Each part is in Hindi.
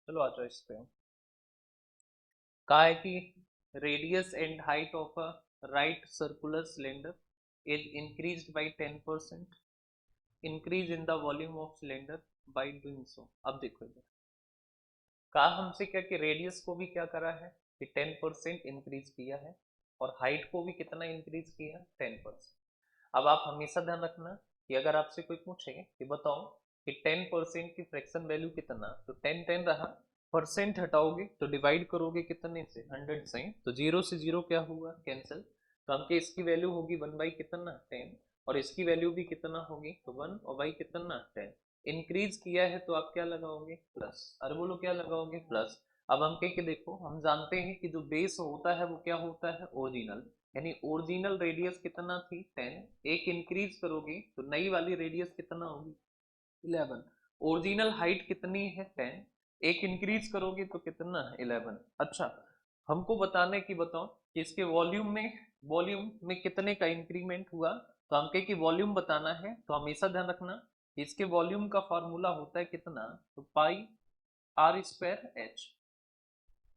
चलो आ जाओ इस पे। कहा है कि radius and height of a right circular cylinder is increased by 10%, increase in the volume of cylinder by doing so. अब देखो इधर कहा हमसे क्या कि रेडियस को भी क्या करा है कि 10% इंक्रीज किया है, और हाइट को भी कितना इंक्रीज किया, 10%। अब आप हमेशा ध्यान रखना कि अगर आपसे कोई पूछे कि बताओ कि 10% की फ्रैक्शन वैल्यू कितना, तो 10 रहा, परसेंट हटाओगे तो डिवाइड करोगे कितने से, 100 से, तो जीरो से जीरो क्या हुआ, कैंसिल। तो हमके इसकी वैल्यू होगी 1 बाई कितना, 10, और इसकी वैल्यू भी कितना होगी, तो 1, और बाई कितना, 10। इंक्रीज किया है तो आप क्या लगाओगे, प्लस। अरे बोलो क्या लगाओगे, प्लस। अब हम कह के देखो, हम जानते हैं कि जो बेस होता है वो क्या होता है, ओरिजिनल, यानी ओरिजिनल रेडियस कितना थी, 10। एक इंक्रीज करोगे तो नई वाली रेडियस कितना होगी, 11। ओरिजिनल हाइट कितनी है, 10। एक इंक्रीज करोगे तो कितना, 11। अच्छा, हमको बताने की बताओ कि इसके वॉल्यूम में कितने का इंक्रीमेंट हुआ। तो हम कहे कि वॉल्यूम बताना है तो हमेशा ध्यान रखना कि इसके वॉल्यूम का फॉर्मूला होता है कितना, तो पाई आर स्क्वायर एच।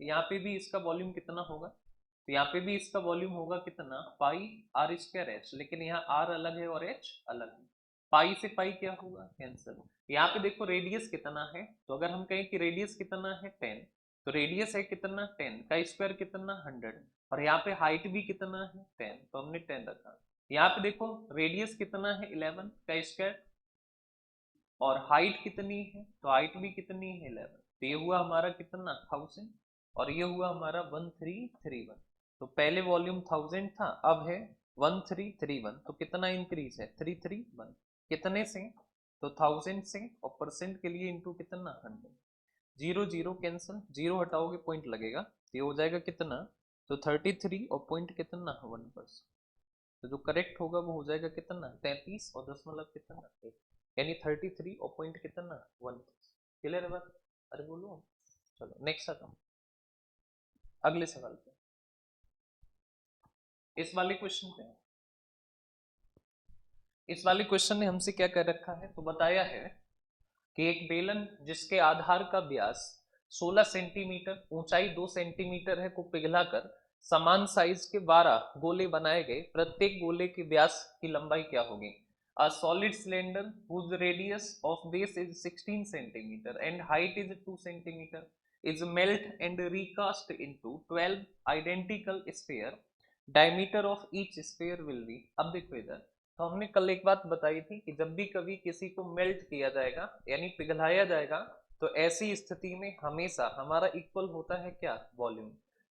यहाँ पे भी इसका वॉल्यूम कितना होगा, तो यहाँ पे भी इसका वॉल्यूम होगा कितना, पाई आर स्क्वायर एच, लेकिन यहाँ आर अलग है और एच अलग है। पाई से पाई क्या होगा, कैंसिल। यहाँ पे देखो रेडियस कितना है, तो अगर हम कहें कि रेडियस कितना है, 10, तो रेडियस है कितना, 10 का स्क्वायर कितना, 100, और यहाँ पे हाइट भी कितना है, 10, तो हमने 10 रखा। यहाँ पे देखो रेडियस कितना है, 11 का स्क्वायर, और हाइट कितनी है, तो हाइट भी कितनी है, 11। तो ये हुआ हमारा कितना, 1000, और ये हुआ हमारा 1331। तो पहले वॉल्यूम 1000 था, अब है 1331, तो कितना इंक्रीज है, 331। कितने से, तो 1000 से, और परसेंट के लिए इंटू कितना, 100। जीरो जीरो कैंसिल, जीरो हटाओगे पॉइंट लगेगा, तो ये हो जाएगा कितना, तो 33, और पॉइंट कितना, 1%। तो जो करेक्ट होगा वो हो जाएगा कितना, 33, और दशमलव कितना, एक, यानी 33, और पॉइंट कितना, 1। क्लियर है बात, अरे बोलो। चलो नेक्स्ट आता हूँ अगले सवाल पे। इस वाले क्वेश्चन पे, इस वाले क्वेश्चन ने हमसे क्या कर रखा है, तो बताया है कि एक बेलन जिसके आधार का व्यास 16 सेंटीमीटर, ऊंचाई 2 सेंटीमीटर है, को पिघलाकर समान साइज के 12 गोले बनाए गए, प्रत्येक गोले के व्यास की लंबाई क्या होगी। A solid cylinder whose radius of base is 16 centimeter and height is 2 centimeter is melt and recast into 12 identical sphere. Diameter of each sphere will be। अब देखो इधर, तो हमने कल एक बात बताई थी कि जब भी कभी किसी को मेल्ट किया जाएगा यानी पिघलाया जाएगा, तो ऐसी स्थिति में हमेशा हमारा इक्वल होता है क्या, वॉल्यूम।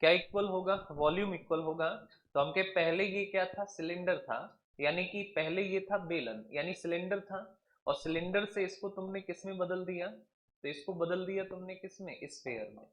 क्या इक्वल होगा, वॉल्यूम इक्वल होगा। तो हमके पहले ये क्या था, सिलेंडर था, यानी कि पहले ये था बेलन यानी सिलेंडर था, और सिलेंडर से इसको तुमने किस में बदल दिया, तो इसको बदल दिया तुमने किस में, स्फेयर में।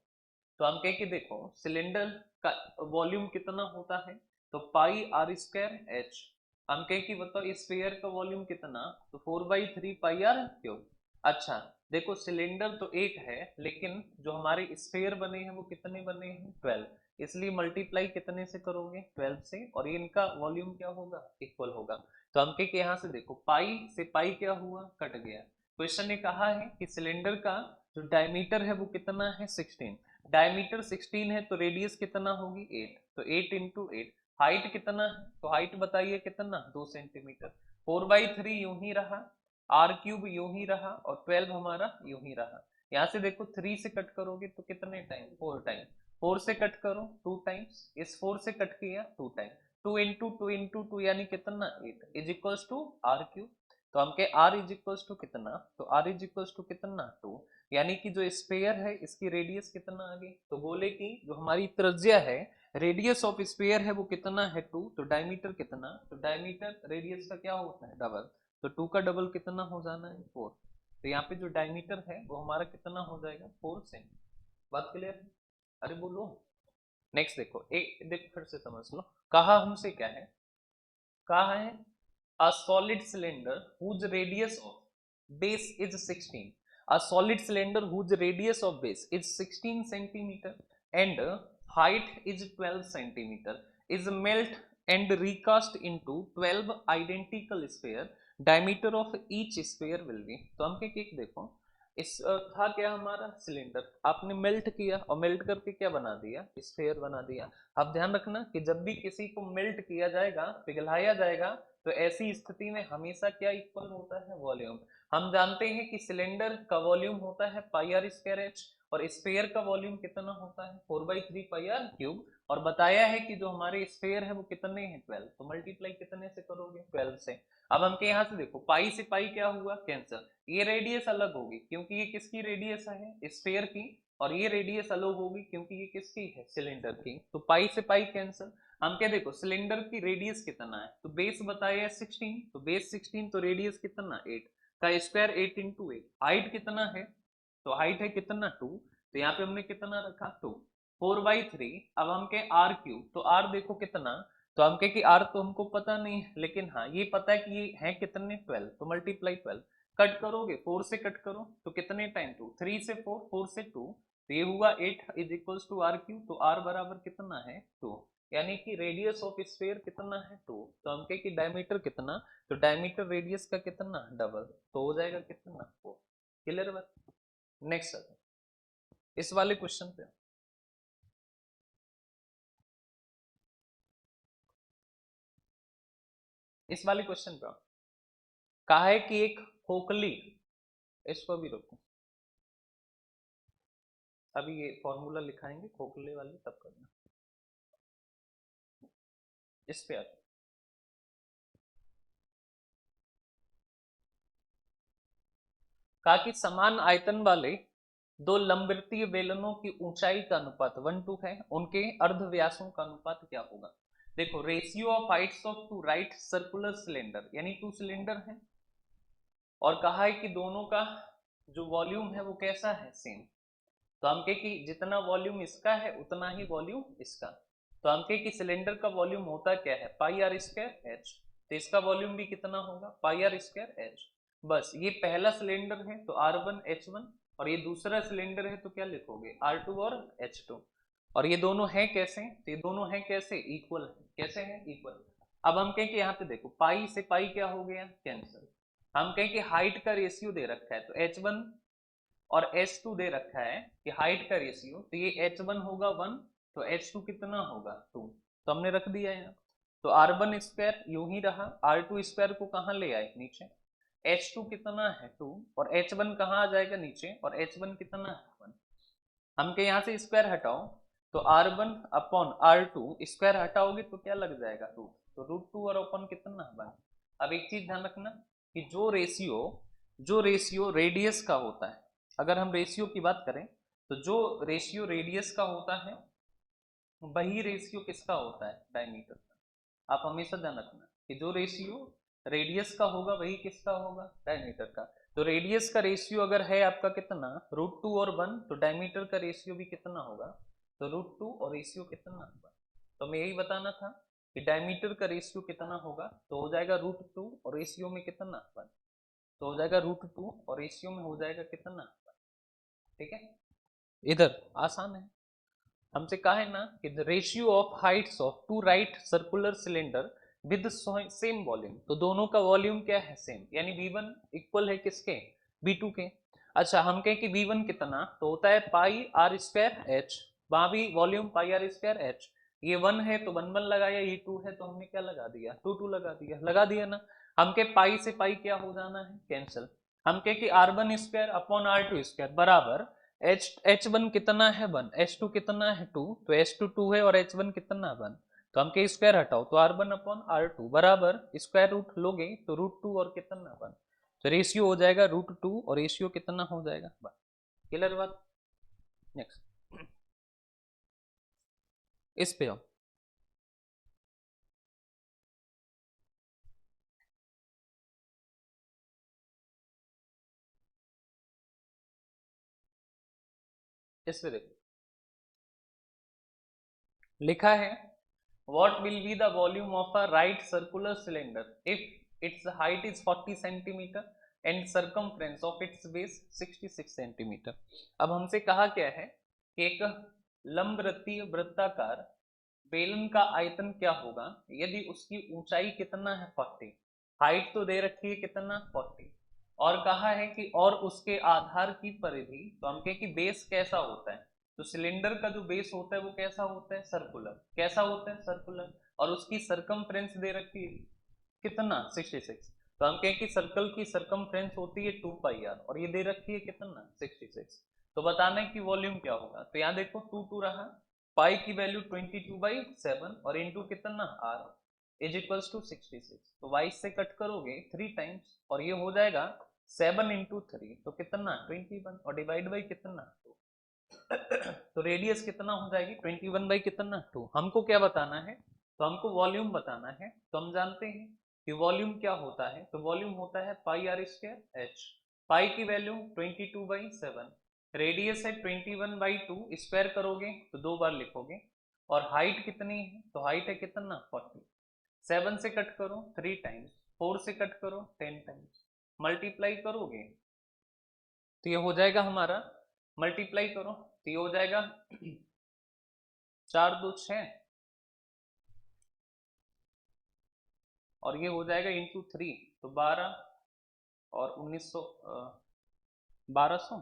तो हम कह के देखो सिलेंडर का वॉल्यूम कितना होता है, तो पाई आर स्क्वायर एच। हम कह कि बताओ स्फेयर का वॉल्यूम कितना, तो 4/3 पाई आर क्यूब। अच्छा, देखो सिलेंडर तो एक है, लेकिन जो हमारे स्फेयर बने हैं वो कितने बने हैं, 12, इसलिए मल्टीप्लाई कितने से करोगे, 12 से, और ये इनका वॉल्यूम क्या होगा, इक्वल होगा। तो हम कह के यहाँ से देखो पाई से पाई क्या हुआ, कट गया। क्वेश्चन ने कहा है कि सिलेंडर का जो डायमीटर है वो कितना है, 16। डायमीटर 16 है तो रेडियस कितना होगी, 8, तो 8 इंटू 8। हाइट कितना है, तो हाइट बताइए कितना, 2 सेंटीमीटर। 4/3 यूं ही रहा, आर क्यूब यूं ही रहा, और 12 हमारा यूं ही रहा। यहाँ से देखो 3 से कट करोगे तो कितने टाइम, 4 टाइम। 4 से कट करो 2 टाइम्स, इस 4 से कट किया 2 टाइम। 2 इंटू 2 यानी कितना, 8 is equals to r cube. तो हम के आर इज इक्वल्स टू कितना, तो आर इज इक्वल्स टू कितना, 2। यानी कि जो स्पेयर है इसकी रेडियस कितना आ गई, तो गोले की जो हमारी त्रिज्या है, रेडियस ऑफ स्पेयर है वो कितना है, 2। तो डायमीटर कितना, तो डायमीटर रेडियस का क्या होता है, डबल। तो 2 का डबल कितना हो जाना है, 4। तो यहाँ पे जो डायमीटर है वो हमारा कितना हो जाएगा, 4 सेंट। बात क्लियर है, अरे बोलो। नेक्स्ट देखो, एक देखो फिर से समझ लो, कहा हमसे क्या है, कहा है a solid cylinder whose radius of base is 16, a solid cylinder whose radius of base is 16 centimeter and height is 12 centimeter is melt and recast into 12 identical sphere, diameter of each sphere will be। तो हम क्या देखो, इस था क्या हमारा सिलेंडर, आपने मेल्ट किया और मेल्ट करके क्या बना दिया, स्फीयर बना दिया। अब ध्यान रखना कि जब भी किसी को मेल्ट किया जाएगा, पिघलाया जाएगा, तो ऐसी स्थिति में हमेशा क्या इक्वल होता है, वॉल्यूम। हम जानते हैं कि सिलेंडर का वॉल्यूम होता है पाई आर स्क्वायर एच, और स्फीयर का वॉल्यूम कितना होता है, 4/3 पाई आर क्यूब। और बताया है कि जो हमारे स्फीयर है वो कितने हैं, 12, तो मल्टीप्लाई कितने से करोगे, 12 से। अब हमके यहाँ से देखो, पाई से पाई क्या हुआ, कैंसर। ये रेडियस अलग होगी क्योंकि ये किसकी रेडियस है, स्फीयर की, और ये रेडियस अलग होगी क्योंकि ये किसकी है, सिलेंडर की। तो पाई से पाई कैंसिल। हम क्या देखो, सिलेंडर की रेडियस कितना है, तो बेस बताया 16, तो बेस 16, तो रेडियस कितना 8 का स्क्वायर, 8 इंटू 8। हाइट कितना है, तो हाइट है कितना 2, तो यहाँ पे हमने कितना रखा 2, 4/3। अब हम के आर क्यूब, तो आर देखो कितना, तो हम कहे कि आर तो हमको पता नहीं है, लेकिन हाँ ये पता है कि ये है कितने 12, तो मल्टीप्लाई 12। कट करोगे, 4 से कट करो तो कितने टाइम 2, 3 से 4, 4 से 2, तो ये हुआ 8 is equals to r cube, तो आर बराबर कितना है 2। यानी कि रेडियस ऑफ स्फीयर कितना है 2, तो हम कहे कि डायमीटर कितना, तो डायमीटर रेडियस का कितना डबल, तो हो जाएगा कितना 4। क्लियर बात। नेक्स्ट इस वाले क्वेश्चन पे, इस वाले क्वेश्चन पे कहा है कि एक खोखली, इसको भी रखो, अभी ये फॉर्मूला लिखाएंगे खोखले वाले तब करना। इस पे आते, कहा कि समान आयतन वाले दो लंबवृत्तीय बेलनों की ऊंचाई का अनुपात 1:2 है, उनके अर्धव्यासों का अनुपात क्या होगा। देखो, ratio of heights of two right circular cylinder, यानी 2 सिलेंडर है, और कहा है कि दोनों का जो वॉल्यूम है वो कैसा है, सेम। तो हम कहे कि जितना वॉल्यूम इसका है उतना ही वॉल्यूम इसका। तो हम कहे कि सिलेंडर का वॉल्यूम होता क्या है, पाई आर स्क्वायर एच, तो इसका वॉल्यूम भी कितना होगा, पाई आर स्क्वायर एच। बस ये पहला सिलेंडर है तो R1 H1, और ये दूसरा सिलेंडर है तो क्या लिखोगे, R2 और H2। और ये दोनों हैं कैसे, तो ये दोनों हैं कैसे, इक्वल है। कैसे हैं, इक्वल। अब हम कहें कि यहाँ पे देखो, पाई से पाई क्या हो गया, कैंसिल। हम कहें कि हाइट का रेशियो दे रखा है, तो H1 और H2 दे रखा है कि हाइट का रेशियो, तो ये H1 होगा 1, तो H2 कितना होगा 2, तो हमने रख दिया यहाँ। तो R1 स्क्वायर यूं ही रहा, R2 स्क्वायर को कहाँ ले आए, नीचे। H2 कितना है 2, और H1 कहाँ आ जाएगा, नीचे, और H1 कितना है 1। हम के यहाँ से स्क्वायर हटाओ, तो R1 अपॉन R2 स्क्वायर हटाओगे तो क्या लग जाएगा 2, तो √2 और अपॉन कितना 1। अब एक चीज ध्यान रखना कि जो रेशियो रेडियस का होता है, अगर हम रेशियो की बात करें, तो जो रेशियो रेडियस का होता है वही रेशियो किसका होता है, डायमीटर का। आप हमेशा ध्यान रखना कि जो रेशियो रेडियस का होगा वही किसका होगा, डायमीटर का। तो रेडियस का रेशियो अगर है आपका कितना, √2 और 1, तो डायमीटर का रेशियो भी कितना होगा, तो √2 और रेशियो कितना होगा। तो मैं यही बताना था कि डायमीटर का रेशियो कितना होगा, तो हो जाएगा √2 और रेशियो में कितना 1, तो हो जाएगा √2 और रेशियो में हो जाएगा कितना 1। ठीक है, इधर आसान है। हमसे कहा है ना कि the ratio of heights of two right circular cylinder with same volume, तो दोनों का वॉल्यूम क्या है, सेम, यानी V1 इक्वल है किसके, V2 के। अच्छा, हम कहें कि V1 कितना, तो होता है पाई आर स्क्वायर एच, वहां भी volume pi r square h. ये 1 है तो 1 1 लगाया, ये 2 है तो हमने क्या लगा दिया, 2 2 लगा दिया ना। हम के पाई से पाई क्या हो जाना है, कैंसिल। हम कहे कि R1 square upon R2 square बराबर H1 कितना है 1, H2 कितना है 2, तो H2 2 है और H1 कितना 1, तो हम के स्क्वायर हटाओ, तो R1 अपॉन R2 बराबर स्क्वायर रूट लोगे तो √2 और कितना 1, तो रेशियो हो जाएगा √2 और रेशियो कितना हो जाएगा 1। क्लियर बात। नेक्स्ट इस पे आओ, इस पे देखो लिखा है, what will be the volume of a right circular cylinder if its height is 40 centimeter and circumference of its base 66 centimeter। अब हमसे कहा क्या है कि एक लंबवृत्तीय वृत्ताकार बेलन का आयतन क्या होगा यदि उसकी ऊंचाई कितना है 40, हाइट तो दे रखी है कितना 40, और कहा है कि और उसके आधार की परिधि, तो हम कहें कि बेस कैसा होता है, तो सिलेंडर का जो बेस होता है वो कैसा होता है, सर्कुलर। कैसा होता है, सर्कुलर। और उसकी सरकमफ्रेंस दे रखी है कितना, 66। तो हम कहें कि सर्कल की सरकमफ्रेंस होती है 2πr और ये दे रखी है कितना, 66। तो बताना है कि वॉल्यूम क्या होगा। तो यहाँ देखो 2 रहा, पाई की वैल्यू 22/7 और इंटू कितना r इज इक्वल्स टू 66। तो 22 से कट करोगे 3 टाइम्स और ये हो जाएगा 7 इंटू 3 तो कितना 21 और डिवाइड बाई कितना 2। तो रेडियस कितना हो जाएगी 21 बाई कितना 2। हमको क्या बताना है, तो हमको वॉल्यूम बताना है। तो हम जानते हैं कि वॉल्यूम क्या होता है, तो वॉल्यूम होता है पाई आर स्क्वायर एच। पाई की वैल्यू 22/7, रेडियस है 21/2, स्क्वायर करोगे तो 2 बार लिखोगे। और हाइट कितनी है, तो हाइट है कितना 40। 7 से कट करो 3 टाइम्स, 4 से कट करो 10 टाइम्स, मल्टीप्लाई करोगे तो ये हो जाएगा हमारा, मल्टीप्लाई करो तो ये हो जाएगा 4 2 6 और ये हो जाएगा इंटू 3 तो 12 और 1900 1200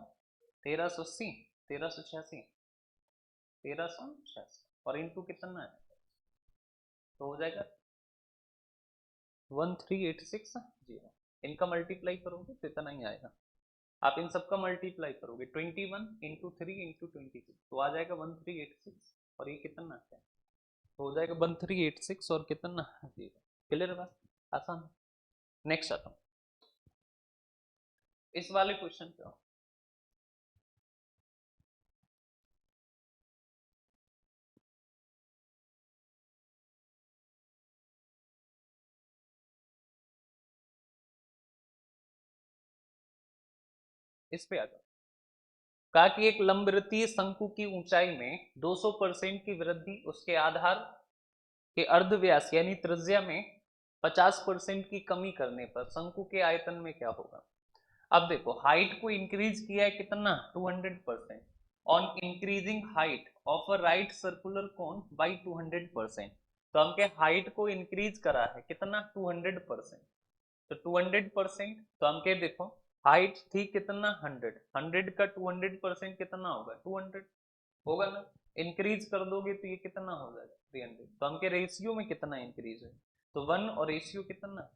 1380 1386 1386 और इंटू कितना है तो हो जाएगा 13860। इनका मल्टीप्लाई करोगे तो इतना ही आएगा। आप इन सबका मल्टीप्लाई करोगे 21 इंटू 3 इंटू 22 तो आ जाएगा 1386 और ये कितना है तो हो जाएगा 1386 और कितना 0। क्लियर है बात, आसान। नेक्स्ट आता हूँ इस वाले क्वेश्चन पे। इस पे आ जाओ। कहा कि एक लंबवृत्तीय शंकु की ऊंचाई में 200% की वृद्धि उसके आधार के अर्धव्यास यानी त्रिज्या में 50% की कमी करने पर शंकु के आयतन में क्या होगा। अब देखो हाइट को इंक्रीज किया है कितना 200% on increasing height of a right circular cone by 200%। तो हमके हाइट को इंक्रीज करा है कितना 200%। तो 200% तो हम क्या देखो हाइट थी कितना 100, 100 का 200% कितना होगा 200 होगा ना। इंक्रीज कर दोगे तो ये कितना हो जाएगा 300। तो हम के रेशियो में कितना इंक्रीज है तो 1 और रेशियो कितना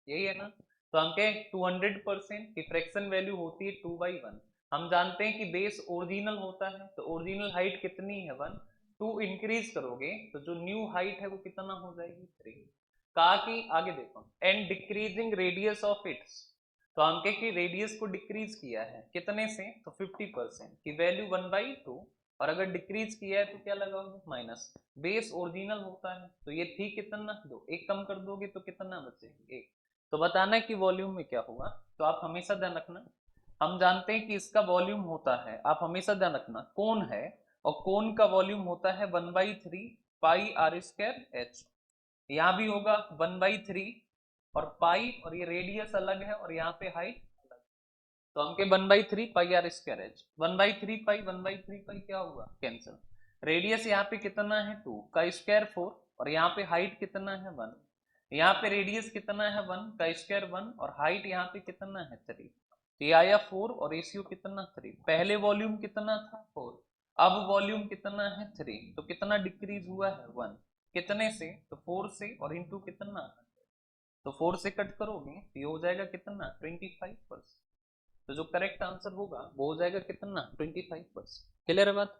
यही है ना। तो हम के 200% की फ्रैक्शन वैल्यू होती है 2/1। हम जानते हैं कि बेस ओरिजिनल होता है तो ओरिजिनल हाइट कितनी है 1। 2 इंक्रीज करोगे तो जो न्यू हाइट है वो कितना हो जाएगी 3। कहा कि आगे देखो and decreasing radius of its. तो हम कह कि रेडियस को डिक्रीज किया है कितने से तो 50% की वैल्यू 1/2 और अगर डिक्रीज किया है तो क्या लगाओगे माइनस। बेस ओरिजिनल होता है तो ये थी कितना 2, एक कम कर दोगे तो कितना बचेगा 1। तो बताना है कि वॉल्यूम में क्या होगा। तो आप हमेशा ध्यान रखना हम जानते हैं कि इसका वॉल्यूम होता है, आप हमेशा ध्यान रखना कोन है और कोन का वॉल्यूम होता है 1/3 पाई आर स्क्वायर एच। यहाँ भी होगा 1/3 और पाई और ये रेडियस अलग है और यहाँ पे हाइट अलग। तो हम के 1/3 पाई आर स्क्वायर एच 1/3 पाई क्या हुआ कैंसिल। रेडियस यहाँ पे कितना है 2 का स्क्वायर 4 और यहाँ पे हाइट कितना है 1। यहाँ पे रेडियस कितना है 1 का स्क्वायर 1 और हाइट यहाँ पे कितना है 3। तो ये आया 4 और रेशियो कितना 3। पहले वॉल्यूम कितना था 4, अब वॉल्यूम कितना है 3 तो कितना डिक्रीज हुआ है 1। कितने से तो 4 से और इंटू कितना तो 4 से कट करोगे तो ये हो जाएगा कितना 25%। तो जो करेक्ट आंसर होगा वो हो जाएगा कितना 25%। क्लियर है बात।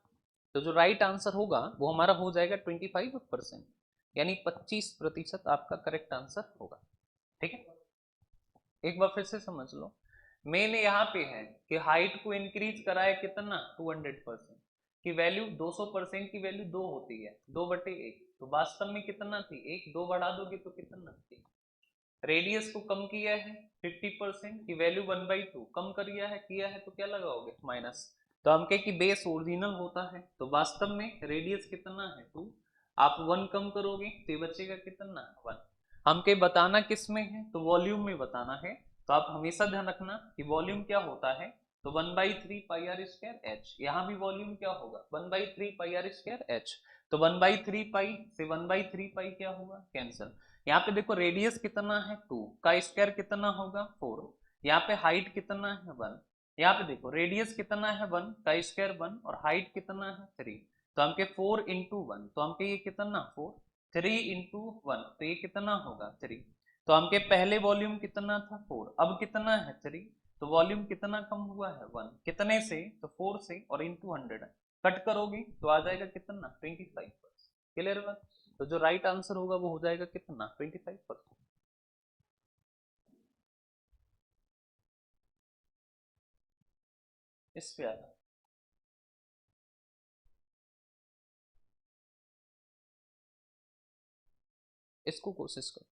तो जो राइट आंसर होगा वो हमारा हो जाएगा 25% यानी 25% आपका करेक्ट आंसर होगा। ठीक है एक बार फिर से समझ लो। मेन यहाँ पे है कि हाइट को इंक्रीज कराए कितना 200% की वैल्यू 200% की वैल्यू 2 होती है 2/1 तो वास्तव में कितना थी 1, 2 बढ़ा दोगे तो कितना थी। रेडियस को कम किया है 50% की वैल्यू 1/2 कम किया है तो क्या लगाओगे माइनस। तो हम कह कि बेस ओरिजिनल होता है तो वास्तव में रेडियस कितना है 2। आप 1 कम करोगे तो ये बचेगा कितना 1। हम के बताना किस में है तो वॉल्यूम में बताना है। तो आप हमेशा ध्यान रखना कि वॉल्यूम क्या होता है तो 1/3 पाई आर स्क्वायर एच। यहाँ भी वॉल्यूम क्या होगा 1/3 पाई आर स्क्वायर एच। तो 1/3 पाई से 1/3 पाई क्या होगा कैंसिल। यहाँ पे देखो रेडियस कितना है 2 का स्क्वायर कितना होगा 4 यहाँ पे हाइट कितना है 1, यहाँ पे देखो रेडियस कितना है 1 का स्क्वायर 1 और हाइट कितना है 3, तो हमके 4 इंटू 1, तो हमके ये कितना 4, 3 इंटू 1, तो ये कितना होगा 3। तो हमके पहले वॉल्यूम कितना था 4, अब कितना है 3, तो वॉल्यूम कितना कम हुआ है 1, कितने से, तो 4 से, और इंटू 100 कट करोगे तो आ जाएगा कितना 25%। क्लियर हुआ। तो जो राइट आंसर होगा वो हो जाएगा कितना 25%। इस पे आना, इसको कोशिश करो।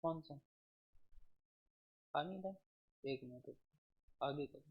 कौन सा पानी था? एक मिनट आगे करो।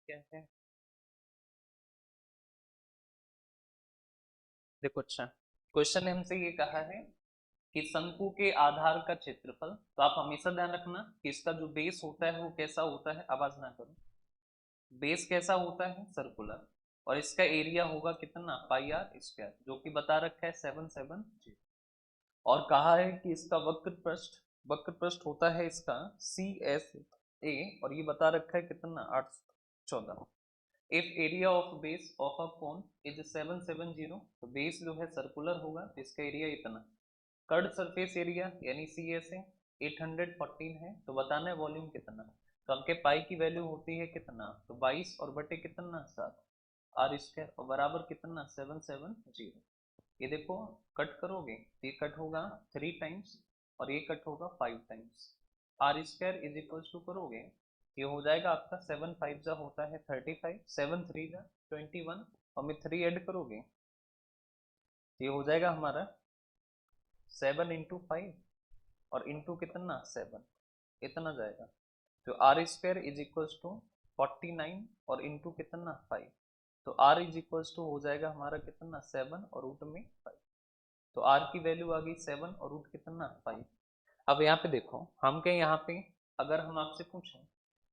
क्या है? देखो, अच्छा क्वेश्चन ने हमसे ये कहा है कि शंकु के आधार का क्षेत्रफल, तो आप हमेशा ध्यान रखना कि इसका जो बेस होता है वो कैसा होता है, आवाज ना करो। बेस कैसा होता है? सर्कुलर। और इसका एरिया होगा कितना? पाई आर स्क्वायर, जो कि बता रखा है 770। और कहा है कि इसका वक्र पृष्ठ होता है इसका CSA, और ये बता रखा है कितना? 814। If area of base of a cone is 770, तो बेस जो है सर्कुलर होगा, तो इसका एरिया इतना। कर्ड सरफेस एरिया यानी CSA 814 है, तो बताना है वॉल्यूम कितना। तो हमके पाई की वैल्यू होती है कितना? तो 22 और बटे कितना? 7 आर स्क्वायर, और बराबर कितना? 770। ये देखो, कट करोगे तो ये कट होगा 3 टाइम्स, और ये कट होगा 5 times. R square is equal to करोगे, ये हो जाएगा आपका 7 5 जा होता है 35, 7 3 जा 21, और में 3 ऐड करोगे, ये हो जाएगा हमारा 7 इंटू 5, और इंटू कितना? 7, इतना जाएगा। तो r square is equal to 49, और इंटू कितना? 5। तो r इज इक्वल्स टू हो जाएगा हमारा कितना 7 और रूट में 5। तो r की वैल्यू आ गई 7 और रूट कितना 5। अब यहाँ पे देखो हम कहें यहाँ पे अगर हम आपसे पूछें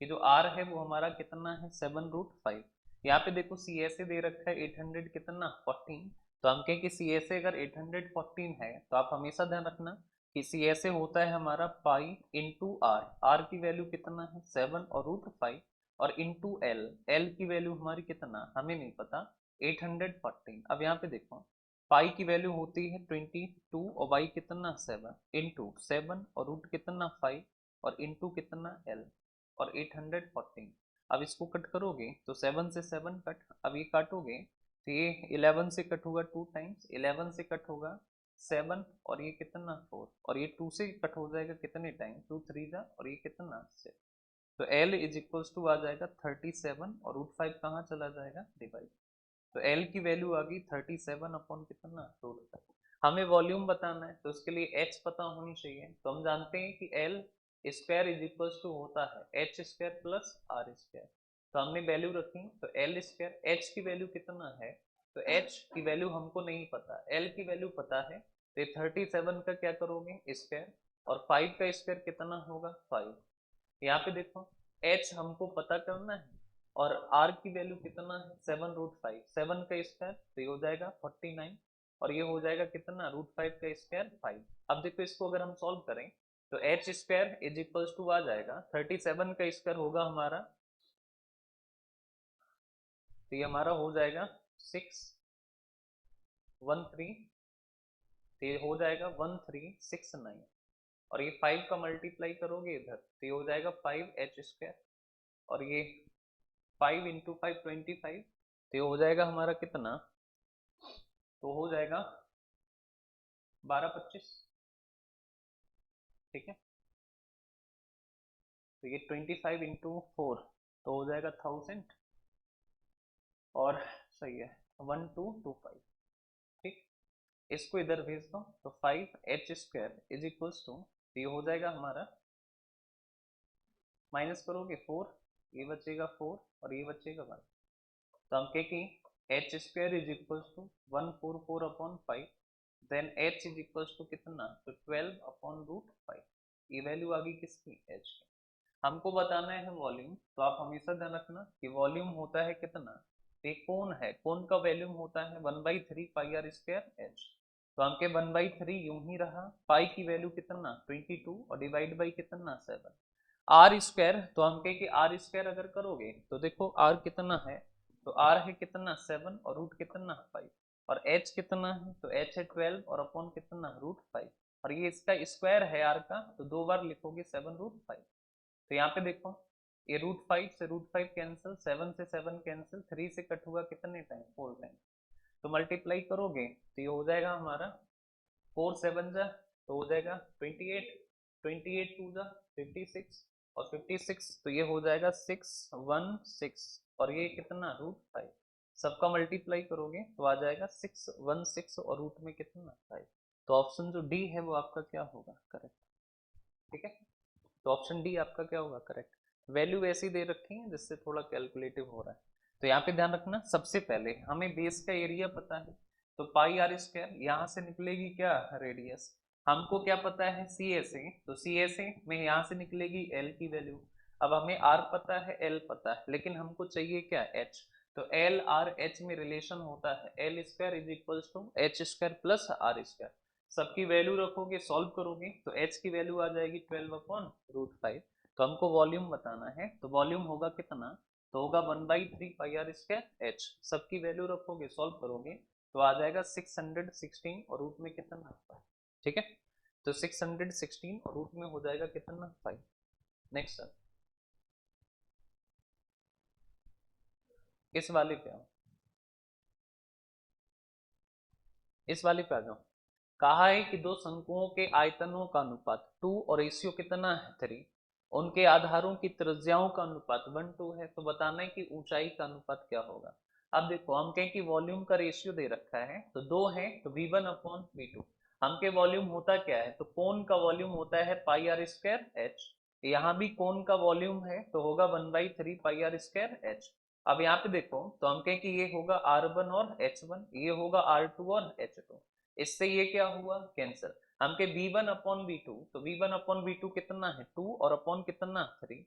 कि जो r है वो हमारा कितना है 7 रूट 5। यहाँ पे देखो सी एस ए दे रखा है 800 कितना 14। तो हम कहें कि सी एस ए अगर 814 है तो आप हमेशा ध्यान रखना कि सी एस ए होता है हमारा पाई इंटू आर। आर की वैल्यू कितना है 7 और रूट 5 और इंटू एल। एल की वैल्यू हमारी कितना हमें नहीं पता 814। अब यहाँ पे देखो पाई की वैल्यू होती है 22 और वाई कितना 7 इंटू 7 और रूट कितना 5 और इंटू कितना एल और 814। अब इसको कट करोगे तो 7 से 7 कट। अब ये काटोगे तो ये 11 से कट होगा 2 टाइम्स, 11 से कट होगा 7 और ये कितना 4 और ये 2 से कट हो जाएगा कितने टाइम 2 3 जा और ये कितना 6। तो L इज इक्वल्स टू आ जाएगा 37 और रूट 5 कहाँ चला जाएगा डिवाइड। तो L की वैल्यू आ गई 37 अपॉन कितना रूट 5। हमें वॉल्यूम बताना है तो उसके लिए H पता होनी चाहिए। तो हम जानते हैं कि L square is equals to होता है h square plus r square. तो हमने वैल्यू रखी तो L स्क्वायर H की वैल्यू कितना है तो H की वैल्यू हमको नहीं पता, L की वैल्यू पता है। तो 37 का क्या करोगे स्क्वायर और 5 का स्क्वायर कितना होगा 5। यहाँ पे देखो h हमको पता करना है और r की वैल्यू कितना है 7 रूट 5। 7 का स्क्वायर तो ये हो जाएगा 49 और ये हो जाएगा कितना रूट 5 का स्क्वायर 5। अब देखो इसको अगर हम सॉल्व करें तो h square is equals to आ जाएगा 37 का स्क्वायर होगा हमारा तो ये हमारा हो जाएगा 613 तो ये हो जाएगा 1369 और ये 5 का मल्टीप्लाई करोगे इधर तो ये हो जाएगा 5h स्क्वायर और ये 5 इंटू 5 25 तो ये हो जाएगा हमारा कितना तो हो जाएगा 1225। ठीक है तो ये 25 इंटू 4 तो हो जाएगा 1000 और सही है 1225। ठीक इसको इधर भेज दो तो 5h square is equals to ये हो जाएगा हमारा माइनस करोगे 4 ये बचेगा 4 और ये बचेगा 1। तो हम कहें कि h square is equals to 144 upon 5 then h is equals to कितना तो 12 अपॉन रूट 5। ये वैल्यू आ गई किसकी एच की। हमको बताना है वॉल्यूम तो आप हमेशा ध्यान रखना कि वॉल्यूम होता है कितना तो एक कोण है, कोण का वॉल्यूम होता है 1/3 पाई आर स्क्वायर एच। तो हमके 1/3 यूं ही रहा, पाई की वैल्यू कितना 22 और डिवाइड बाई कितना 7। आर स्क्वायर तो हम कहे कि आर स्क्वायर अगर करोगे तो देखो आर कितना है तो आर है कितना 7 और रूट कितना 5 और एच कितना है तो एच है 12 और अपॉन कितना रूट 5 और ये इसका स्क्वायर है आर का तो 2 बार लिखोगे 7 रूट 5। तो यहाँ पे देखो ये रूट 5 से रूट 5 कैंसिल, 7 से 7 कैंसिल, 3 से कट हुआ कितने टाइम 4 टाइम। तो मल्टीप्लाई करोगे तो ये हो जाएगा हमारा 4 7 जा तो हो जाएगा 28, 28 2 जा 56 और 56 तो ये हो जाएगा 616 और ये कितना रूट 5। सबका मल्टीप्लाई करोगे तो आ जाएगा 616 और रूट में कितना 5। तो ऑप्शन जो डी है वो आपका क्या होगा करेक्ट। ठीक है तो ऑप्शन डी आपका क्या होगा करेक्ट। वैल्यू ऐसी दे रखी है जिससे थोड़ा कैलकुलेटिव हो रहा है। तो यहाँ पे ध्यान रखना सबसे पहले हमें बेस का एरिया पता है तो पाई आर स्क्वायर यहाँ से निकलेगी क्या रेडियस। हमको क्या पता है सी एस ए तो सी एस ए में यहाँ से निकलेगी एल की वैल्यू। अब हमें आर पता है एल पता है लेकिन हमको चाहिए क्या एच। तो एल आर एच में रिलेशन होता है l square is equals to h square plus r square. सबकी वैल्यू रखोगे सॉल्व करोगे तो h की वैल्यू आ जाएगी 12 अपॉन रूट 5। तो हमको वॉल्यूम बताना है तो वॉल्यूम होगा कितना तो होगा 1/3 पाई आर स्क्वायर h। सबकी वैल्यू रखोगे सॉल्व करोगे तो आ जाएगा 616 और रूट में कितना 5। ठीक है तो 616 और रूट में हो जाएगा कितना 5। नेक्स्ट सर इस वाले पे आओ, इस वाले पे आ जाओ। कहा है कि दो शंकुओं के आयतनों का अनुपात 2 और रेशियो कितना है 3। उनके आधारों की त्रिज्याओं का अनुपात 1:2 है। तो बताना है कि ऊंचाई का अनुपात क्या होगा। अब देखो हम कहें कि वॉल्यूम का रेशियो दे रखा है तो 2 है तो v1 अपॉन v2। हमके वॉल्यूम होता क्या है तो कोण का वॉल्यूम होता है पाई आर स्क्वायर एच। यहाँ भी कोण का वॉल्यूम है तो होगा 1/3 पाई आर स्क्वायर एच। अब यहाँ पे देखो तो हम कहें कि ये होगा R1 और H1, ये होगा R2 और H2, इससे ये क्या हुआ कैंसिल। हम के V1 अपॉन V2, तो V1 अपॉन V2 कितना है 2 और अपॉन कितना 3।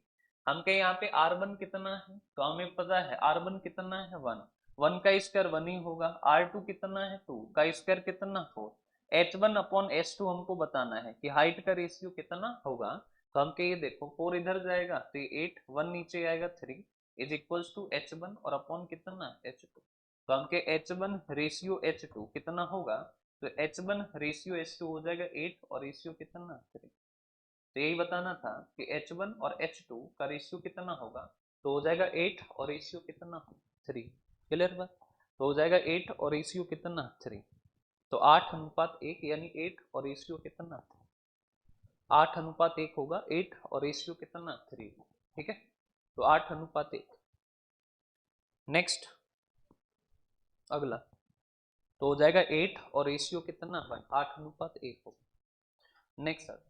हम के यहाँ पे R1 कितना है, तो हमें पता है R1 कितना है 1, 1 का स्क्वायर 1 ही होगा। R2 कितना है 2 का स्क्वायर कितना 4। H1 अपॉन H2 हमको बताना है कि हाइट का रेशियो कितना होगा। तो हम के ये देखो 4 इधर जाएगा तो ये 8, 1 नीचे आएगा 3 इज इक्वल्स टू H1 और अपॉन कितना H2। तो हम के H1 रेशियो H2 कितना होगा, तो H1 रेशियो H2 हो जाएगा 8 और रेशियो कितना 3। तो यही बताना था कि H1 और H2 का रेशियो कितना होगा, तो हो जाएगा 8 और रेशियो कितना 3। क्लियर बात, तो हो जाएगा 8 और रेशियो कितना 3। तो 8:1 यानी 8 और रेशियो कितना 8:1 होगा, 8 और रेशियो कितना 3। ठीक है, तो 8:1। नेक्स्ट अगला तो हो जाएगा 8 और रेशियो कितना 8:1 होगा। नेक्स्ट सर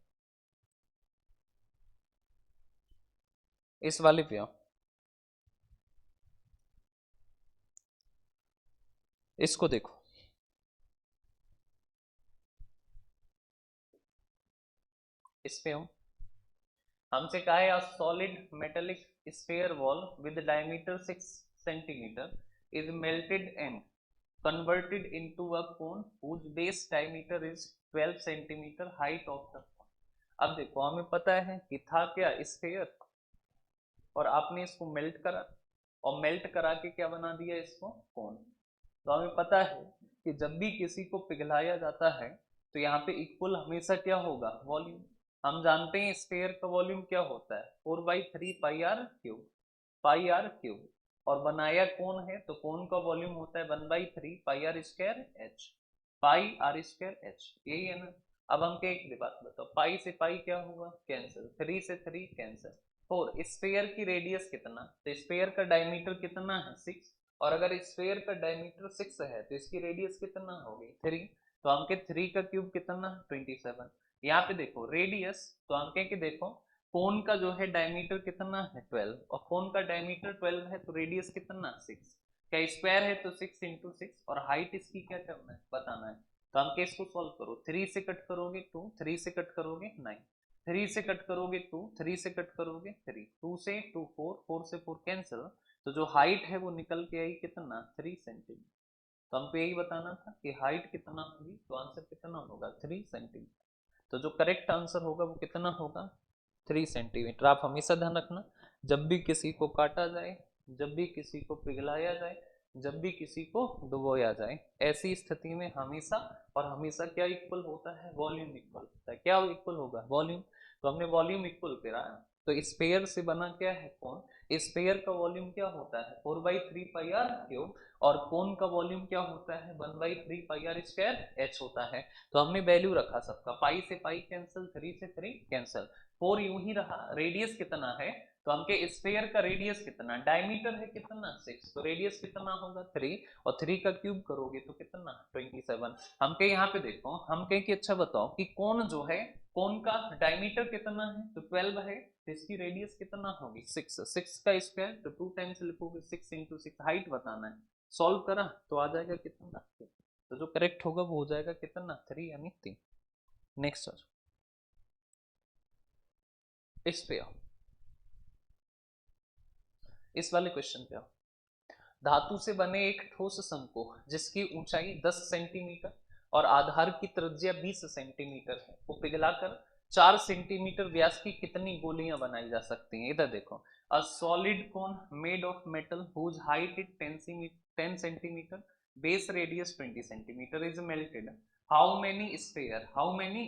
इस वाले पे आओ, इसको देखो। इस पे हूं, हमसे कहा है solid metallic sphere wall with diameter 6 centimetre is melted and converted into a cone whose base diameter is 12 centimetre height of the cone। अब देखो हमें पता है कि था क्या स्फीयर, और आपने इसको मेल्ट करा, और मेल्ट करा के क्या बना दिया इसको कोन। तो हमें पता है कि जब भी किसी को पिघलाया जाता है तो यहाँ पे इक्वल हमेशा क्या होगा वॉल्यूम। हम जानते हैं स्फीयर का वॉल्यूम क्या होता है 4/3 पाई आर क्यूब, और बनाया कौन है तो कौन का वॉल्यूम होता है 1/3 pi r square h, pi r square h, यही है ना। अब हम क्या एक बात बताओ, पाई से पाई क्या हुआ कैंसिल, 3 से 3 कैंसिल, 4। स्फीयर की रेडियस कितना, तो स्फीयर का डायमीटर कितना है 6, और अगर स्फीयर का डायमीटर 6 है तो इसकी रेडियस कितना होगी 3। तो हम के 3 का क्यूब कितना 27। यहाँ पे देखो रेडियस, तो हम कहें कि देखो कोन का जो है डायमीटर कितना है 12, और कोन का डायमीटर 12 है तो रेडियस कितना 6, क्या स्क्वायर है तो 6 इंटू 6, और हाइट इसकी क्या करना है बताना है। तो हम केस को सॉल्व करो, 3 से कट करोगे 2, 3 से कट करोगे 9, 3 से कट करोगे 2, 3 से कट करोगे 3, 2 से 2 4, 4 से 4 कैंसिल, तो जो हाइट है वो निकल के आई कितना 3 सेंटीमीटर। तो हमको यही बताना था कि हाइट कितना होगी, तो आंसर कितना होगा 3 सेंटीमीटर। तो जो करेक्ट आंसर होगा वो कितना होगा 3 सेंटीमीटर। आप हमेशा ध्यान रखना, जब भी किसी को काटा जाए, जब भी किसी को पिघलाया जाए, जब भी किसी को डुबोया जाए, ऐसी स्थिति में हमेशा और हमेशा क्या इक्वल होता है वॉल्यूम इक्वल होता है। क्या इक्वल होगा वॉल्यूम, तो हमने वॉल्यूम इक्वल करा, तो स्पेयर से बना क्या है कौन, स्पेयर का वॉल्यूम क्या होता है 4/3 पाई आर क्यूब, और कोन का वॉल्यूम क्या होता है 1/3 पाई आर स्क्वायर एच होता है। तो हमने वैल्यू रखा सबका, पाई से पाई कैंसिल, 3 से 3 कैंसिल, 4 यूं ही रहा। रेडियस कितना है, तो हमके स्फीयर का रेडियस कितना, डायमीटर है कितना 6, तो रेडियस कितना होगा 3, और 3 का क्यूब करोगे तो कितना 27। हमके यहाँ पे देखो, हम कहें कि अच्छा बताओ कि कौन जो है, कौन का डायमीटर कितना है तो 12 है, तो इसकी रेडियस कितना होगी 6, 6 का स्क्वायर तो 2 टाइम्स लिखोगे 6 इंटू 6, हाइट बताना है। सॉल्व करा तो आ जाएगा कितना, तो जो करेक्ट होगा वो हो जाएगा कितना 3 यानी 3। नेक्स्ट सर इस पे आओ, इस वाले क्वेश्चन पे आओ। धातु से बने एक ठोस शंकु जिसकी ऊंचाई 10 सेंटीमीटर और आधार की त्रिज्या 20 सेंटीमीटर है, वो पिघलाकर 4 सेंटीमीटर व्यास की कितनी गोलियां बनाई जा सकती हैं। इधर देखो, a solid cone made of metal whose height is 10 centimetre, base radius 20 centimetre is melted, how many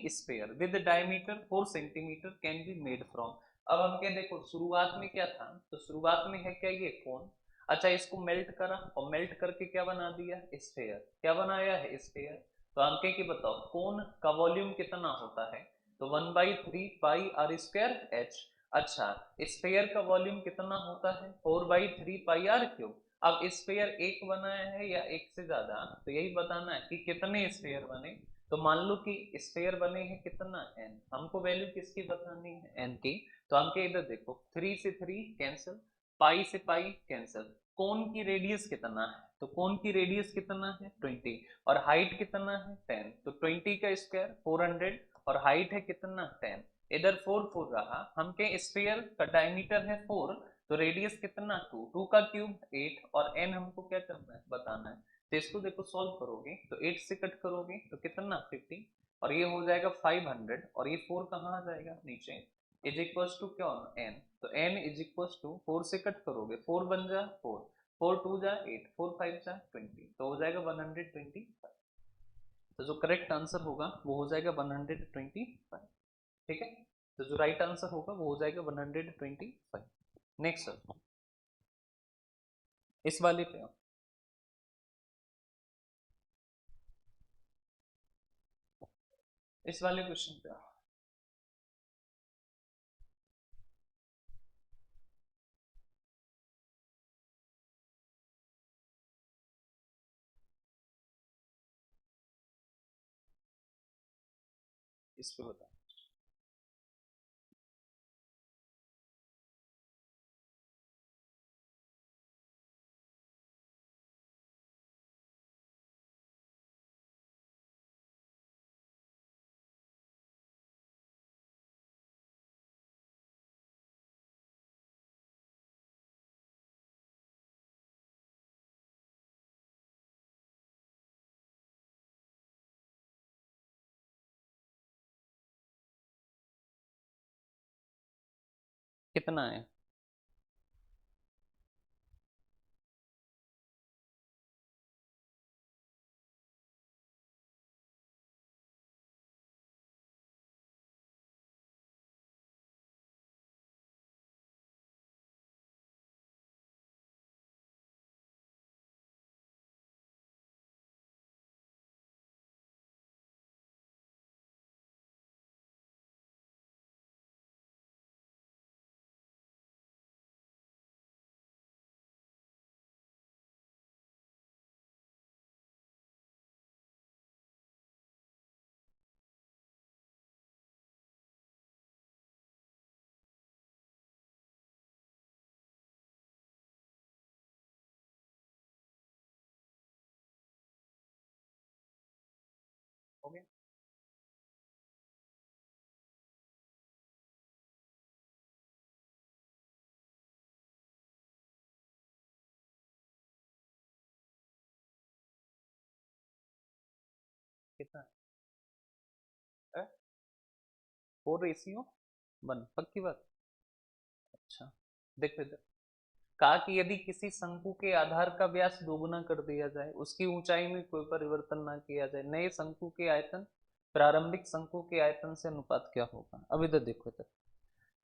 sphere with diameter 4 centimetre can be made from. अब हम क्या देखो, शुरुआत में क्या था, तो शुरुआत में है क्या ये कोन, अच्छा इसको मेल्ट करा और मेल्ट करके क्या बना दिया स्फीयर, क्या बनाया है स्फीयर। तो हम कह कि बताओ कोन का वॉल्यूम कितना होता है, तो 1/3 पाई आर स्क्वायर एच। अच्छा स्फीयर का वॉल्यूम कितना होता है 4/3 पाई आर क्यूब। अब स्फीयर एक बनाया है या एक से ज्यादा, तो यही बताना है कि कितने स्फीयर बने। तो मान लो कि स्फीयर बने हैं कितना एन, हमको वैल्यू किसकी बतानी है एन की। तो हम के इधर देखो 3 से 3 कैंसिल, पाई से पाई कैंसिल। कोन की रेडियस कितना है, तो कोन की रेडियस कितना है 20 और हाइट कितना है 10, तो 20 का स्क्वायर 400 और हाइट है कितना 10। इधर 4 4 रहा, हम के स्फीयर का डायमीटर है 4, तो रेडियस कितना 2, 2 का क्यूब 8 और n हमको क्या करना है बताना है। तो इसको देखो सॉल्व करोगे तो 8 से कट करोगे तो कितना 50 और ये हो जाएगा 500 और ये 4 कहाँ आ जाएगा नीचे, इज इक्वल्स टू क्या n, तो n इज इक्वल्स टू 4 से कट करोगे 4 बन जा 4, 4 2 जा 8, 4 5 जा 20, तो हो जाएगा 125। तो जो करेक्ट आंसर होगा वो हो जाएगा 125। ठीक है, तो जो राइट आंसर होगा वो हो जाएगा 125। नेक्स्ट सर, इस वाले पे आओ। इस वाले क्वेश्चन पे आओ। इस पे बताओ। कितना है, हो गया। कितना है 4:1, पक्की बात। अच्छा देखो इधर, कहा कि यदि किसी शंकु के आधार का व्यास दोगुना कर दिया जाए, उसकी ऊंचाई में कोई परिवर्तन ना किया जाए, नए शंकु के आयतन प्रारंभिक शंकु के आयतन से अनुपात क्या होगा। अब इधर देखो, इधर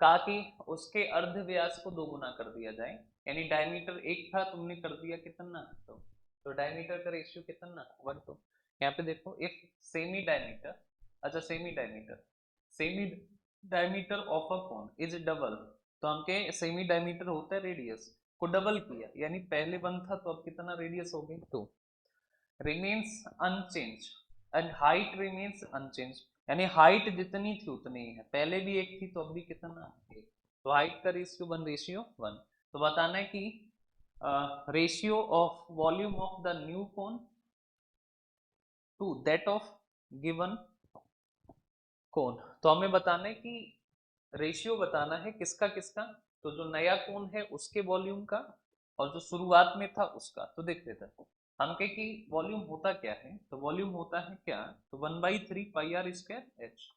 कहा कि उसके अर्ध व्यास को दोगुना कर दिया जाए, यानी डायमीटर 1 था, तुमने कर दिया कितना तो डायमीटर का रेशियो कितना 1 तो यहाँ पे देखो इफ सेमी डायमीटर, अच्छा semi diameter of a cone is double, तो हमके सेमी डायमीटर होता है रेडियस को डबल किया, यानी पहले 1 था तो अब कितना रेडियस हो गई 2, remains unchanged and height remains unchanged, यानी हाइट जितनी थी उतनी ही है, पहले भी 1 थी तो अब भी कितना 1, तो हाइट का रेशियो 1:1। तो बताना है कि ratio of volume of the new cone to that of given cone, तो हमें बताना है कि रेशियो बताना है किसका किसका, तो जो नया कोन है उसके वॉल्यूम का और जो शुरुआत में था उसका। तो देख लेते हैं हम के कि वॉल्यूम होता क्या है, तो वॉल्यूम होता है क्या, तो 1/3 pi r square h,